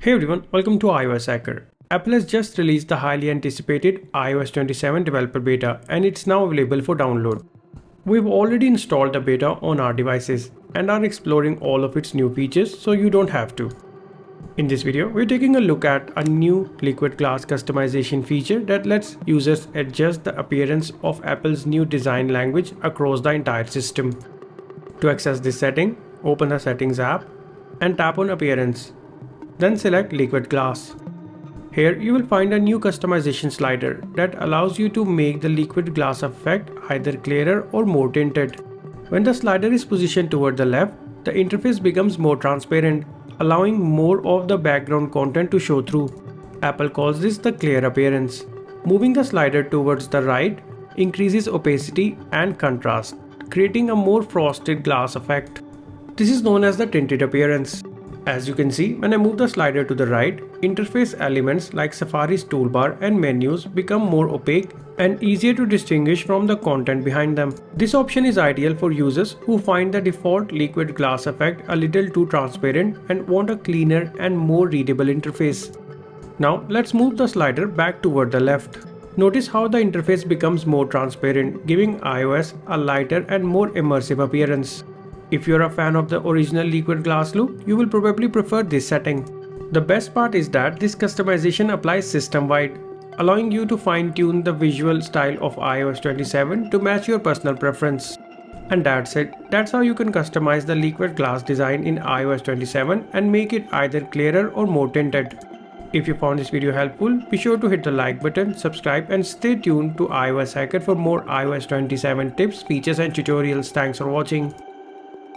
Hey everyone, welcome to iOS Hacker. Apple has just released the highly anticipated iOS 27 developer beta and it's now available for download. We've already installed the beta on our devices and are exploring all of its new features so you don't have to. In this video, we're taking a look at a new liquid glass customization feature that lets users adjust the appearance of Apple's new design language across the entire system. To access this setting, open the Settings app and tap on Appearance. Then select Liquid Glass. Here you will find a new customization slider that allows you to make the liquid glass effect either clearer or more tinted. When the slider is positioned toward the left, the interface becomes more transparent, allowing more of the background content to show through. Apple calls this the clear appearance. Moving the slider towards the right increases opacity and contrast, creating a more frosted glass effect. This is known as the tinted appearance. As you can see, when I move the slider to the right, interface elements like Safari's toolbar and menus become more opaque and easier to distinguish from the content behind them. This option is ideal for users who find the default liquid glass effect a little too transparent and want a cleaner and more readable interface. Now let's move the slider back toward the left. Notice how the interface becomes more transparent, giving iOS a lighter and more immersive appearance. If you're a fan of the original liquid glass look, you will probably prefer this setting. The best part is that this customization applies system-wide, allowing you to fine-tune the visual style of iOS 27 to match your personal preference. And that's it. That's how you can customize the liquid glass design in iOS 27 and make it either clearer or more tinted. If you found this video helpful, be sure to hit the like button, subscribe and stay tuned to iOS Hacker for more iOS 27 tips, features and tutorials. Thanks for watching.